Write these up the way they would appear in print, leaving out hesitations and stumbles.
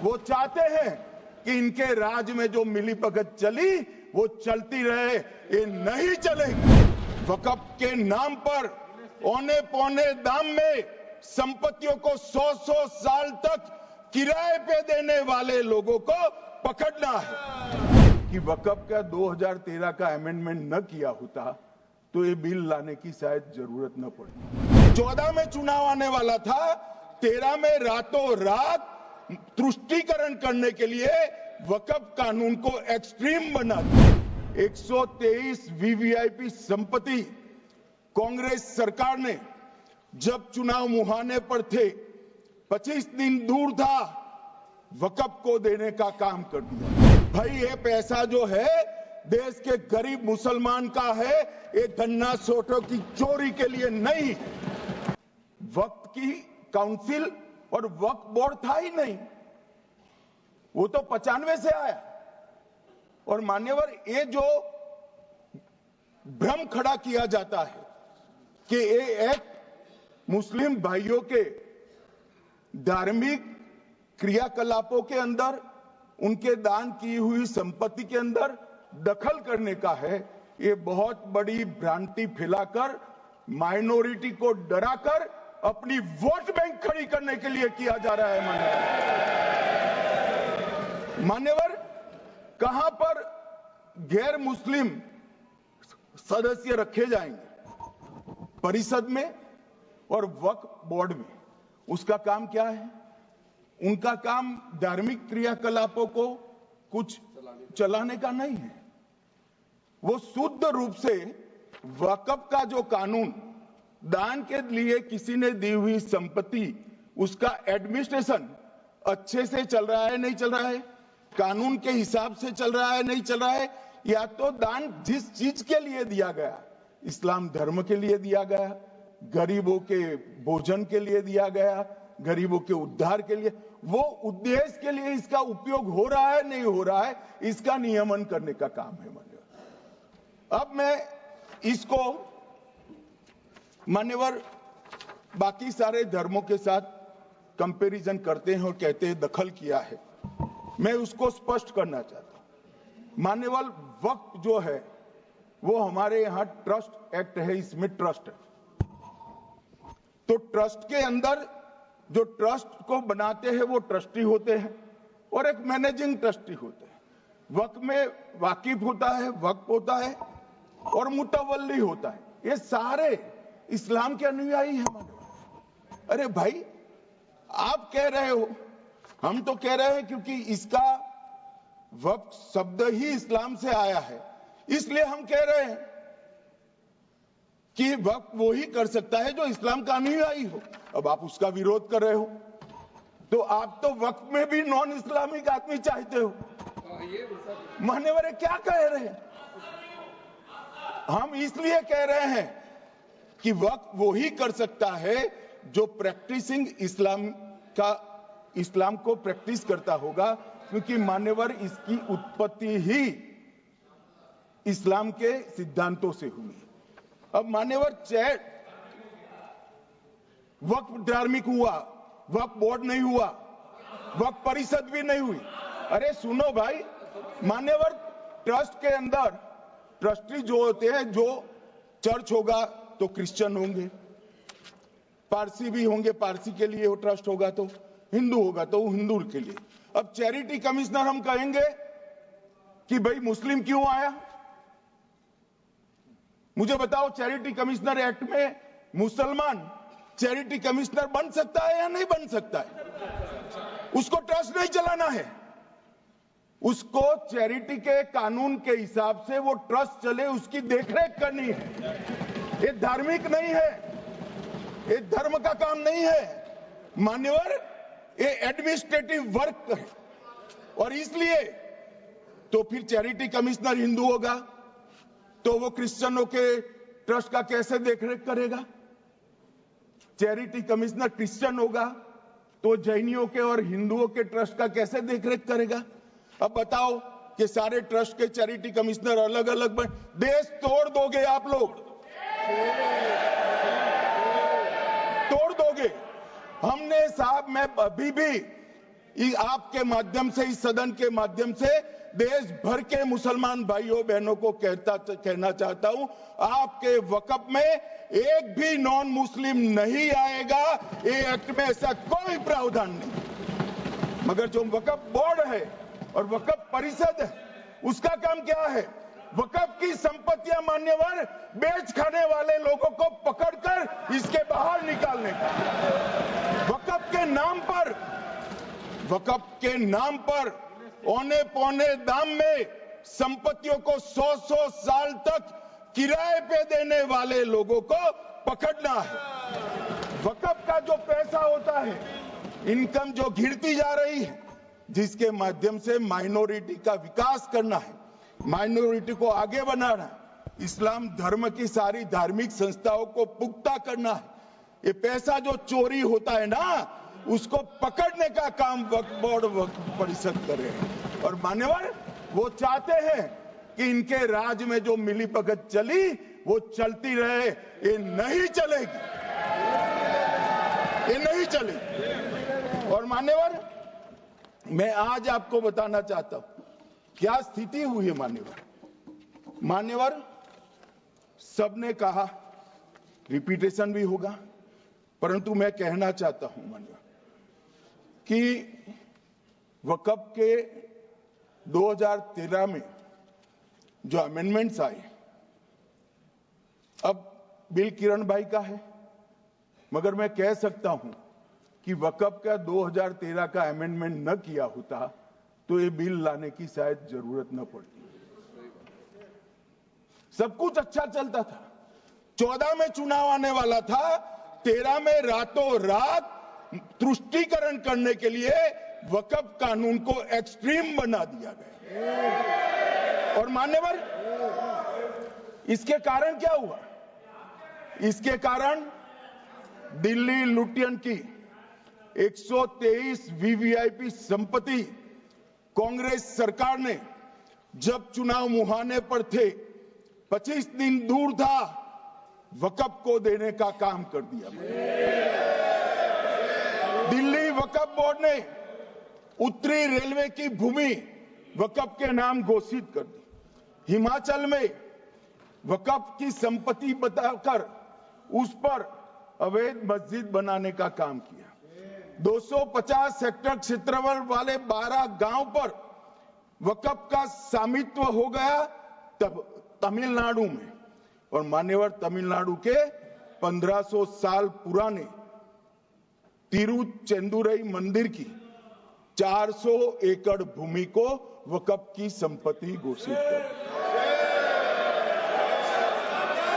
वो चाहते हैं कि इनके राज में जो मिलीभगत चली वो चलती रहे, ये नहीं चलेगी। वक्फ के नाम पर औने पौने दाम में संपत्तियों को 100-100 साल तक किराए पे देने वाले लोगों को पकड़ना है। कि वक्फ का 2013 का अमेंडमेंट न किया होता तो ये बिल लाने की शायद जरूरत न पड़ती। 14 में चुनाव आने वाला था, 13 में रातों रात तुष्टीकरण करने के लिए वक्फ कानून को एक्सट्रीम बना दिया। 123 वीवीआईपी संपत्ति कांग्रेस सरकार ने जब चुनाव मुहाने पर थे, 25 दिन दूर था, वक्फ को देने का काम कर दिया। भाई ये पैसा जो है देश के गरीब मुसलमान का है, ये गन्ना सोटों की चोरी के लिए नहीं। वक्फ की काउंसिल और वक्फ बोर्ड था ही नहीं, वो तो 95 से आया। और मान्यवर, ये जो भ्रम खड़ा किया जाता है कि ये एक मुस्लिम भाइयों के धार्मिक क्रियाकलापों के अंदर, उनके दान की हुई संपत्ति के अंदर दखल करने का है, ये बहुत बड़ी भ्रांति फैलाकर माइनॉरिटी को डराकर अपनी वोट बैंक खड़ी करने के लिए किया जा रहा है। मान्यवर, कहां पर गैर मुस्लिम सदस्य रखे जाएंगे? परिषद में और वक्फ बोर्ड में। उसका काम क्या है? उनका काम धार्मिक क्रियाकलापों को कुछ चलाने का नहीं है। वो शुद्ध रूप से वक्फ का जो कानून, दान के लिए किसी ने दी हुई संपत्ति, उसका एडमिनिस्ट्रेशन अच्छे से चल रहा है नहीं चल रहा है, कानून के हिसाब से चल रहा है नहीं चल रहा है, या तो दान जिस चीज के लिए दिया गया, इस्लाम धर्म के लिए दिया गया, गरीबों के भोजन के लिए दिया गया, गरीबों के उद्धार के लिए, वो उद्देश्य के लिए इसका उपयोग हो रहा है नहीं हो रहा है, इसका नियमन करने का काम है मान्यवर। अब मैं इसको मान्यवर बाकी सारे धर्मों के साथ कंपैरिजन करते हैं और कहते हैं दखल किया है। मैं उसको स्पष्ट करना चाहता हूं। मान्यवर, वक्फ जो है वो हमारे यहां ट्रस्ट एक्ट है, इसमें ट्रस्ट है। तो ट्रस्ट के अंदर जो ट्रस्ट को बनाते हैं वो ट्रस्टी होते हैं और एक मैनेजिंग ट्रस्टी होते हैं। वक्फ में वाकिफ होता है, वक्फ होता है और मुतवल्ली होता है। ये सारे इस्लाम के अनुयायी हैं। अरे भाई, आप कह रहे हो, हम तो कह रहे हैं क्योंकि इसका वक्फ शब्द ही इस्लाम से आया है, इसलिए हम कह रहे हैं कि वक्फ वो ही कर सकता है जो इस्लाम का अनुयायी हो। अब आप उसका विरोध कर रहे हो, तो आप तो वक्फ में भी नॉन इस्लामिक आदमी चाहते हो। मान्यवर, क्या कह रहे हैं? हम इसलिए कह रहे हैं कि वक्फ वो ही कर सकता है जो प्रैक्टिसिंग इस्लाम को प्रैक्टिस करता होगा, क्योंकि मान्यवर इसकी उत्पत्ति ही इस्लाम के सिद्धांतों से हुई। अब मान्यवर, वक्फ धार्मिक हुआ, वक्फ बोर्ड नहीं हुआ, वक्फ परिषद भी नहीं हुई। अरे सुनो भाई, मान्यवर, ट्रस्ट के अंदर ट्रस्टी जो होते हैं, जो चर्च होगा तो क्रिश्चियन होंगे, पारसी भी होंगे, पारसी के लिए वो ट्रस्ट होगा, तो हिंदू होगा तो हिंदू के लिए। अब चैरिटी कमिश्नर हम कहेंगे कि भाई मुस्लिम क्यों आया? मुझे बताओ, चैरिटी कमिश्नर एक्ट में मुसलमान चैरिटी कमिश्नर बन सकता है या नहीं बन सकता है? उसको ट्रस्ट नहीं चलाना है, उसको चैरिटी के कानून के हिसाब से वो ट्रस्ट चले, उसकी देखरेख करनी है। ये धार्मिक नहीं है, ये धर्म का काम नहीं है मान्यवर, ये एडमिनिस्ट्रेटिव वर्क है। और इसलिए तो फिर चैरिटी कमिश्नर हिंदू होगा तो वो क्रिश्चियनों के ट्रस्ट का कैसे देखरेख करेगा? चैरिटी कमिश्नर क्रिश्चियन होगा तो जैनियों के और हिंदुओं के ट्रस्ट का कैसे देखरेख करेगा? अब बताओ कि सारे ट्रस्ट के चैरिटी कमिश्नर अलग अलग बन, देश तोड़ दोगे आप लोग, तोड़ दोगे। हमने साहब, मैं अभी भी आपके माध्यम से, इस सदन के माध्यम से देश भर के मुसलमान भाइयों बहनों को कहना चाहता हूं, आपके वक्फ में एक भी नॉन मुस्लिम नहीं आएगा। ये एक्ट में ऐसा कोई प्रावधान नहीं। मगर जो वक्फ बोर्ड है और वक्फ परिषद है, उसका काम क्या है? वक्फ की संपत्तियां मान्यवर बेच खाने वाले लोगों को पकड़कर इसके बाहर निकालने का। वक्फ के नाम पर औने पौने दाम में संपत्तियों को 100 साल तक किराए पे देने वाले लोगों को पकड़ना है। वक्फ का जो पैसा होता है, इनकम जो गिरती जा रही है, जिसके माध्यम से माइनॉरिटी का विकास करना है, माइनॉरिटी को आगे बढ़ाना है, इस्लाम धर्म की सारी धार्मिक संस्थाओं को पुख्ता करना है। ये पैसा जो चोरी होता है ना, उसको पकड़ने का काम वक्फ बोर्ड वक्फ परिषद करे। और मान्यवर वो चाहते हैं कि इनके राज में जो मिलीभगत चली वो चलती रहे। ये नहीं चलेगी, ये नहीं चलेगी। और मान्यवर मैं आज आपको बताना चाहता हूं क्या स्थिति हुई है। मान्यवर सबने कहा, रिपीटेशन भी होगा, परंतु मैं कहना चाहता हूं मान्यवर कि वक्फ के 2013 में जो अमेंडमेंट्स आए, अब बिल किरण भाई का है, मगर मैं कह सकता हूं कि वक्फ का 2013 का अमेंडमेंट न किया होता तो ये बिल लाने की शायद जरूरत न पड़ती। सब कुछ अच्छा चलता था। 14 में चुनाव आने वाला था, 13 में रातों रात तुष्टीकरण करने के लिए वक्फ कानून को एक्सट्रीम बना दिया गया। और मान्यवर इसके कारण क्या हुआ? इसके कारण दिल्ली लुटियन की 123 वीवीआईपी संपत्ति कांग्रेस सरकार ने जब चुनाव मुहाने पर थे, 25 दिन दूर था, वक्फ को देने का काम कर दिया। दिल्ली वक्फ बोर्ड ने उत्तरी रेलवे की भूमि वक्फ के नाम घोषित कर दी। हिमाचल में वक्फ की संपत्ति बताकर उस पर अवैध मस्जिद बनाने का काम किया। 250 हेक्टेयर क्षेत्रफल वाले 12 गांव पर वक्फ का स्वामित्व हो गया तब तमिलनाडु में। और मान्यवर तमिलनाडु के 1500 साल पुराने तिरुचेंदुरई मंदिर की 400 एकड़ भूमि को वक्फ की संपत्ति घोषित कर।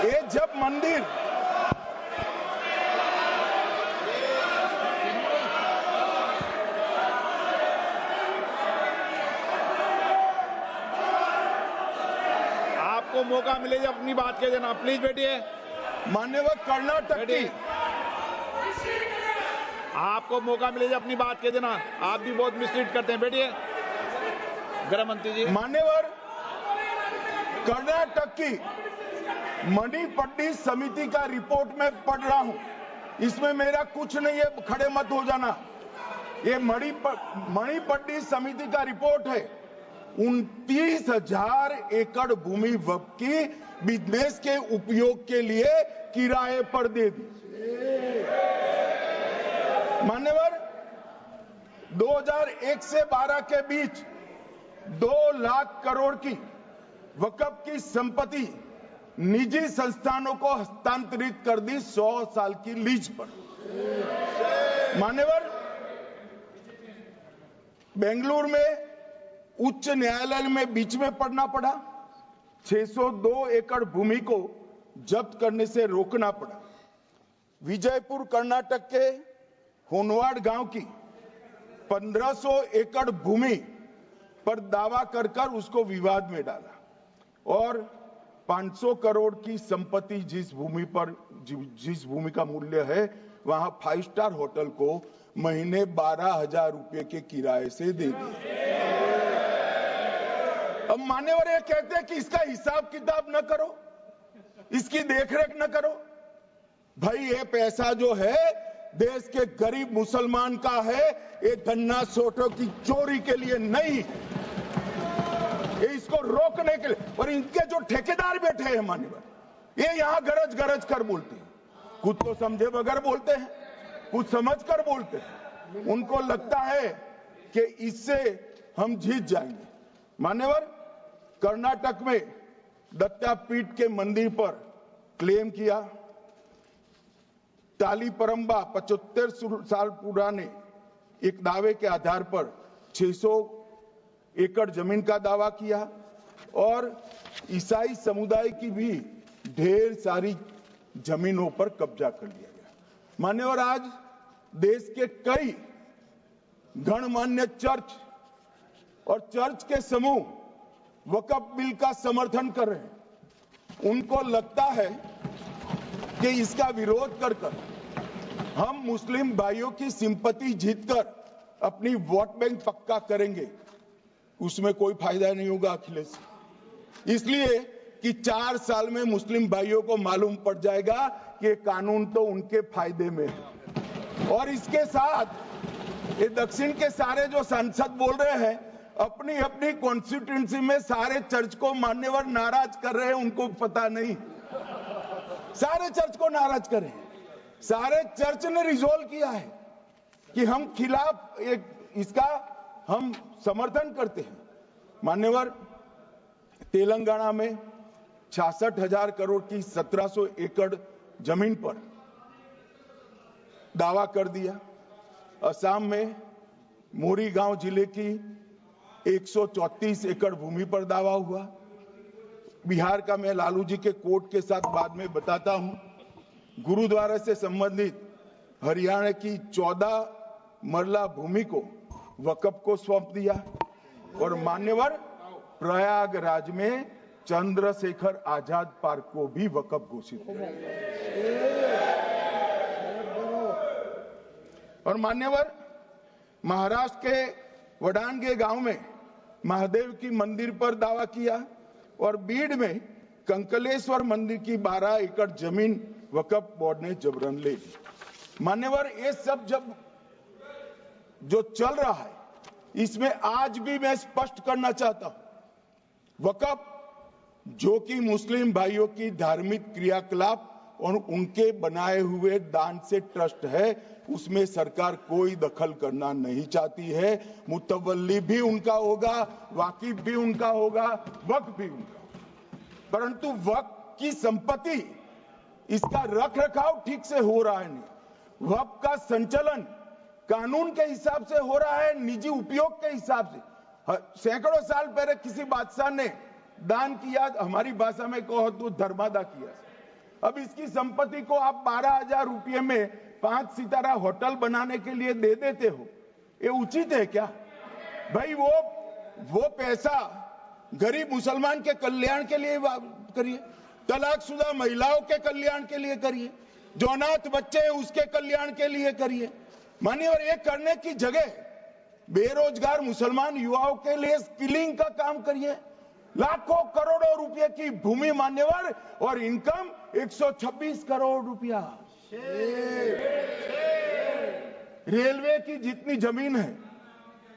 ये जब मंदिर आपको मौका मिले जब अपनी बात कह देना, प्लीज बैठिए। मान्यवर कर्नाटक की, आपको मौका मिले जब अपनी बात कह देना। आप भी बहुत मिसलीड करते हैं, बैठिए। गृह मंत्री जी। मान्यवर कर्नाटक की मणिपट्टी समिति का रिपोर्ट में पढ़ रहा हूं, इसमें मेरा कुछ नहीं है, खड़े मत हो जाना। ये मणिपट्टी समिति का रिपोर्ट है। 29,000 एकड़ भूमि वक्फ की बिजनेस के उपयोग के लिए किराए पर दे दी। मान्यवर 2001 से 12 के बीच 2 लाख करोड़ की वक्फ की संपत्ति निजी संस्थानों को हस्तांतरित कर दी 100 साल की लीज पर। मान्यवर बेंगलुरु में उच्च न्यायालय में बीच में पढ़ना पड़ा, 602 एकड़ भूमि को जब्त करने से रोकना पड़ा। विजयपुर कर्नाटक के होनवाड़ गांव की 1500 एकड़ भूमि पर दावा कर उसको विवाद में डाला और 500 करोड़ की संपत्ति जिस भूमि का मूल्य है वहां 5 स्टार होटल को महीने 12,000 रुपए के किराए से दे दिया। अब मान्यवर ये कहते हैं कि इसका हिसाब किताब न करो, इसकी देखरेख न करो। भाई ये पैसा जो है देश के गरीब मुसलमान का है, ये गन्ना सोटों की चोरी के लिए नहीं, ये इसको रोकने के लिए। और इनके जो ठेकेदार बैठे हैं मान्यवर, ये यहां गरज गरज कर बोलते हैं, कुछ तो समझे बगैर बोलते हैं, कुछ समझ कर बोलते हैं। उनको लगता है कि इससे हम जीत जाएंगे। मान्यवर, कर्नाटक में दत्तापीठ के मंदिर पर क्लेम किया, तालीपरंबा 75 साल पुराने एक दावे के आधार पर 600 एकड़ जमीन का दावा किया और ईसाई समुदाय की भी ढेर सारी जमीनों पर कब्जा कर लिया गया। मान्यवर, आज देश के कई गणमान्य चर्च और चर्च के समूह वक्फ बिल का समर्थन कर रहे हैं। उनको लगता है कि इसका विरोध कर हम मुस्लिम भाइयों की सिंपैथी जीतकर अपनी वोट बैंक पक्का करेंगे, उसमें कोई फायदा नहीं होगा अखिलेश। इसलिए कि 4 साल में मुस्लिम भाइयों को मालूम पड़ जाएगा कि कानून तो उनके फायदे में है। और इसके साथ ये दक्षिण के सारे जो सांसद बोल रहे हैं, अपनी अपनी कॉन्स्टिट्यूएंसी में सारे चर्च को मान्यवर नाराज कर रहे हैं, उनको पता नहीं, सारे चर्च को नाराज कर रहे हैं। सारे चर्च ने रिजोल्व किया है कि हम खिलाफ इसका हम समर्थन करते हैं। मान्यवर, तेलंगाना में 66,000 करोड़ की 1700 एकड़ जमीन पर दावा कर दिया। असम में मोरीगांव जिले की 134 एकड़ भूमि पर दावा हुआ। बिहार का मैं लालू जी के कोर्ट के साथ बाद में बताता हूं। गुरुद्वारा से संबंधित हरियाणा की 14 मरला भूमि को वक्फ को सौंप दिया। और मान्यवर, प्रयागराज में चंद्रशेखर आजाद पार्क को भी वक्फ घोषित किया। और मान्यवर, महाराष्ट्र के वडानगे गांव में महादेव की मंदिर पर दावा किया और बीड में कंकलेश्वर मंदिर की 12 एकड़ जमीन वक्फ बोर्ड ने जबरन ले ली। मान्यवर, ये सब जब जो चल रहा है, इसमें आज भी मैं स्पष्ट करना चाहता हूं, वक्फ जो कि मुस्लिम भाइयों की धार्मिक क्रियाकलाप और उनके बनाए हुए दान से ट्रस्ट है, उसमें सरकार कोई दखल करना नहीं चाहती है। मुतवल्ली भी उनका होगा, वाकिफ भी उनका होगा, वक्फ भी उनका होगा। परंतु वक्फ की संपत्ति, इसका रख रखाव ठीक से हो रहा है नहीं। वक्फ का संचालन कानून के हिसाब से हो रहा है, निजी उपयोग के हिसाब से। सैकड़ों साल पहले किसी बादशाह ने दान किया, हमारी भाषा में कहो तो धर्मादा किया। अब इसकी संपत्ति को आप 12,000 रुपये में 5 सितारा होटल बनाने के लिए दे देते हो, ये उचित है क्या भाई? वो पैसा गरीब मुसलमान के कल्याण के लिए करिए, तलाकशुदा महिलाओं के कल्याण के लिए करिए, जो अनाथ बच्चे हैं उसके कल्याण के लिए करिए। मान्यवर, ये करने की जगह बेरोजगार मुसलमान युवाओं के लिए स्किलिंग का काम करिए। लाखों करोड़ों रुपए की भूमि मान्यवर, और इनकम 126 करोड़ रुपया। रेलवे की जितनी जमीन है,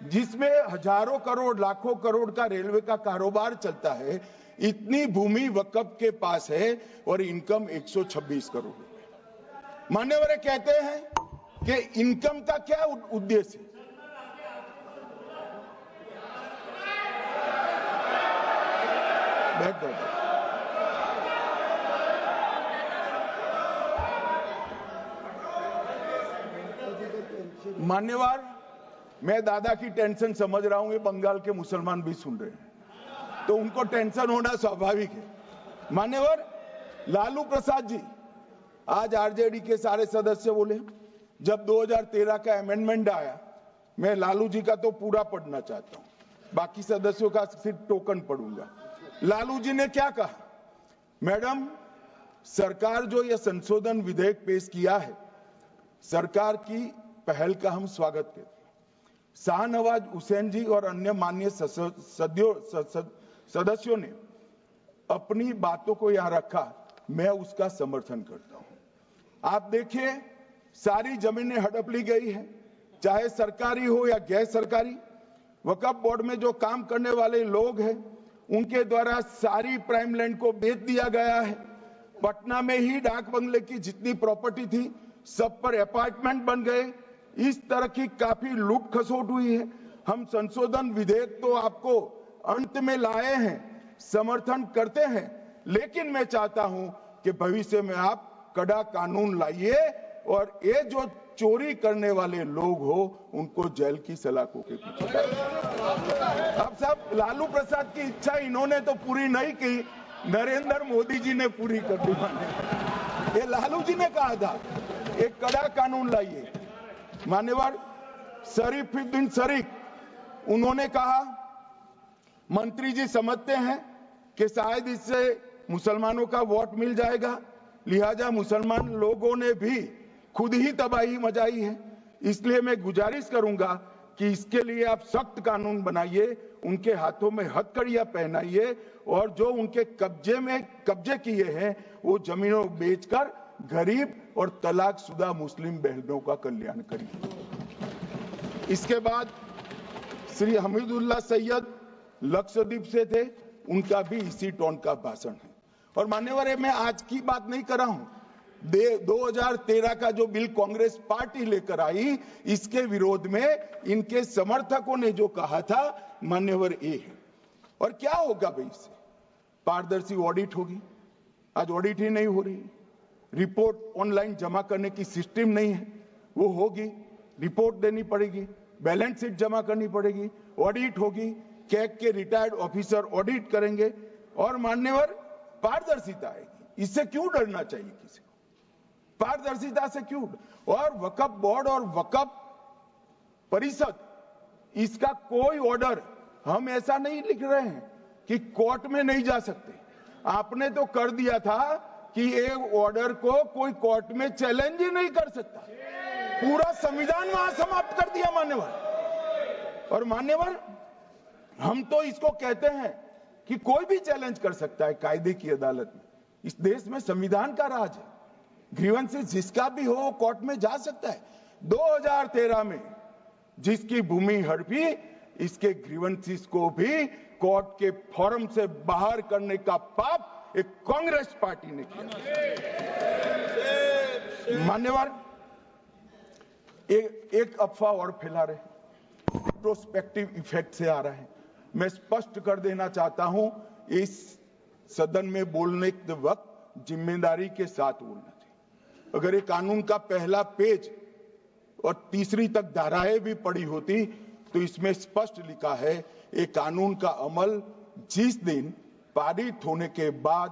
जिसमें हजारों करोड़ लाखों करोड़ का रेलवे का कारोबार चलता है, इतनी भूमि वक्फ के पास है और इनकम 126 करोड़ रुपए। मान्यवर कहते हैं कि इनकम का क्या उद्देश्य है? बैठ जाओ। मान्यवर, मैं दादा की टेंशन समझ रहा हूं, ये बंगाल के मुसलमान भी सुन रहे हैं, तो उनको टेंशन होना स्वाभाविक है। मान्यवर, लालू प्रसाद जी, आज आरजेडी के सारे सदस्य बोले, जब 2013 का अमेंडमेंट आया, मैं लालू जी का तो पूरा पढ़ना चाहता हूं, बाकी सदस्यों का सिर्फ टोकन पढ़ूंगा। लालू जी ने क्या कहा? मैडम, सरकार जो यह संशोधन विधेयक पेश किया है, सरकार की पहल का हम स्वागत करते हैं। शाहनवाज हुसैन जी और अन्य माननीय सदस्यों ने अपनी बातों को यहां रखा, मैं उसका समर्थन करता हूं। आप देखिए सारी जमीनें हड़प ली गई है, चाहे सरकारी हो या गैर सरकारी। वक्फ बोर्ड में जो काम करने वाले लोग हैं उनके द्वारा सारी प्राइम लैंड को बेच दिया गया है। पटना में ही डाक बंगले की जितनी प्रॉपर्टी थी सब पर अपार्टमेंट बन गए। इस तरह की काफी लूट खसोट हुई है। हम संशोधन विधेयक तो आपको अंत में लाए हैं, समर्थन करते हैं, लेकिन मैं चाहता हूं कि भविष्य में आप कड़ा कानून लाइए और ये जो चोरी करने वाले लोग हो उनको जेल की सलाखों के पीछे। अब सब लालू प्रसाद की इच्छा इन्होंने तो पूरी नहीं की, नरेंद्र मोदी जी ने पूरी कर दी। ये लालू जी ने कहा था एक कड़ा कानून लाइए। मान्यवर शरीफुद्दीन शरीफ उन्होंने कहा मंत्री जी समझते हैं कि शायद इससे मुसलमानों का वोट मिल जाएगा, लिहाजा मुसलमान लोगों ने भी खुद ही तबाही मचाई है, इसलिए मैं गुजारिश करूंगा कि इसके लिए आप सख्त कानून बनाइए, उनके हाथों में हथकड़ियां पहनाइए और जो उनके कब्जे किए हैं वो जमीनों बेचकर गरीब और तलाकशुदा मुस्लिम बहनों का कल्याण करिए। इसके बाद श्री हमीदुल्लाह सैयद लक्षद्वीप से थे, उनका भी इसी टोन का भाषण है। और मान्यवर मैं आज की बात नहीं कर रहा हूं, 2013 का जो बिल कांग्रेस पार्टी लेकर आई इसके विरोध में इनके समर्थकों ने जो कहा था मान्यवर ये है। और क्या होगा भाई इससे? पारदर्शी ऑडिट होगी, आज ऑडिट ही नहीं हो रही। रिपोर्ट ऑनलाइन जमा करने की सिस्टम नहीं है, वो होगी, रिपोर्ट देनी पड़ेगी, बैलेंस शीट जमा करनी पड़ेगी, ऑडिट होगी, कैग के रिटायर्ड ऑफिसर ऑडिट करेंगे और मान्यवर पारदर्शिता आएगी। इससे क्यों डरना चाहिए किसी को? पारदर्शिता से क्यों? और वक्फ बोर्ड और वक्फ परिषद इसका कोई ऑर्डर हम ऐसा नहीं लिख रहे हैं कि कोर्ट में नहीं जा सकते। आपने तो कर दिया था कि एक ऑर्डर को कोई कोर्ट में चैलेंज ही नहीं कर सकता, पूरा संविधान वहां समाप्त कर दिया मान्यवर। और मान्यवर हम तो इसको कहते हैं कि कोई भी चैलेंज कर सकता है कायदे की अदालत में। इस देश में संविधान का राज है, ग्रीवेंसेस जिसका भी हो कोर्ट में जा सकता है। 2013 में जिसकी भूमि हड़पी इसके ग्रीवेंसेस को भी कोर्ट के फोरम से बाहर करने का पाप एक कांग्रेस पार्टी ने किया। मान्यवर एक अफवाह और फैला रहे, रिट्रोस्पेक्टिव इफेक्ट से आ रहा है। मैं स्पष्ट कर देना चाहता हूं, इस सदन में बोलने के वक्त जिम्मेदारी के साथ बोलना चाहिए। अगर ये कानून का पहला पेज और तीसरी तक धाराएं भी पड़ी होती तो इसमें स्पष्ट लिखा है ये कानून का अमल जिस दिन पारित होने के बाद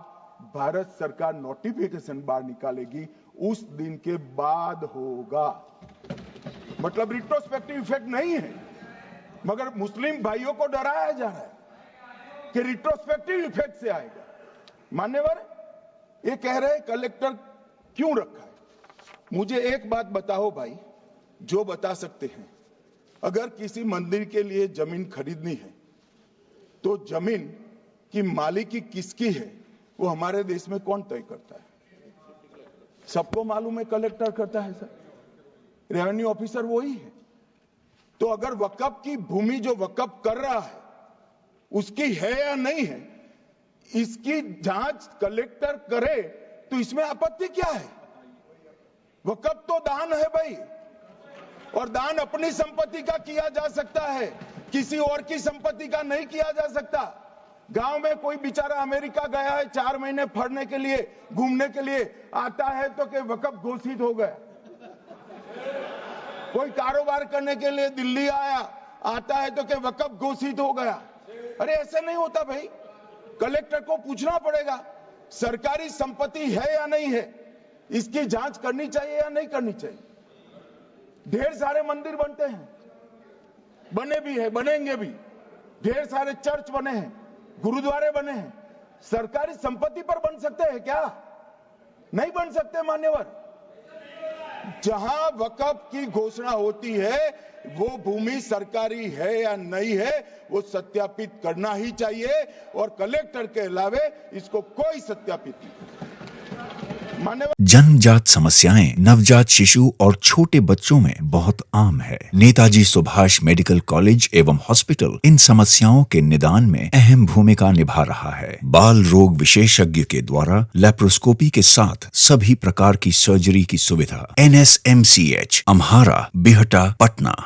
भारत सरकार नोटिफिकेशन बाहर निकालेगी उस दिन के बाद होगा। मतलब रिट्रोस्पेक्टिव इफेक्ट नहीं है, मगर मुस्लिम भाइयों को डराया जा रहा है कि रिट्रोस्पेक्टिव इफेक्ट से आएगा। मान्यवर ये कह रहे कलेक्टर क्यों रखा है? मुझे एक बात बताओ भाई, जो बता सकते हैं, अगर किसी मंदिर के लिए जमीन खरीदनी है तो जमीन की मालिकी किसकी है वो हमारे देश में कौन तय करता है? सबको मालूम है, कलेक्टर करता है सर, रेवेन्यू ऑफिसर वही है। तो अगर वक्फ की भूमि जो वक्फ कर रहा है उसकी है या नहीं है, इसकी जांच कलेक्टर करे तो इसमें आपत्ति क्या है? वक्फ तो दान है भाई, और दान अपनी संपत्ति का किया जा सकता है, किसी और की संपत्ति का नहीं किया जा सकता। गांव में कोई बेचारा अमेरिका गया है 4 महीने पढ़ने के लिए, घूमने के लिए आता है तो कि वक्फ घोषित हो गया। कोई कारोबार करने के लिए दिल्ली आया, आता है तो कि वक्फ घोषित हो गया। अरे ऐसा नहीं होता भाई, कलेक्टर को पूछना पड़ेगा सरकारी संपत्ति है या नहीं है, इसकी जांच करनी चाहिए या नहीं करनी चाहिए। ढेर सारे मंदिर बनते हैं, बने भी है, बनेंगे भी, ढेर सारे चर्च बने हैं, गुरुद्वारे बने हैं, सरकारी संपत्ति पर बन सकते हैं क्या? नहीं बन सकते मान्यवर। जहां वक्फ की घोषणा होती है वो भूमि सरकारी है या नहीं है वो सत्यापित करना ही चाहिए, और कलेक्टर के अलावे इसको कोई सत्यापित नहीं। मान्यवर जन्मजात समस्याएं नवजात शिशु और छोटे बच्चों में बहुत आम है। नेताजी सुभाष मेडिकल कॉलेज एवं हॉस्पिटल इन समस्याओं के निदान में अहम भूमिका निभा रहा है। बाल रोग विशेषज्ञ के द्वारा लेप्रोस्कोपी के साथ सभी प्रकार की सर्जरी की सुविधा। NSMCH, अम्हारा, बिहटा, पटना।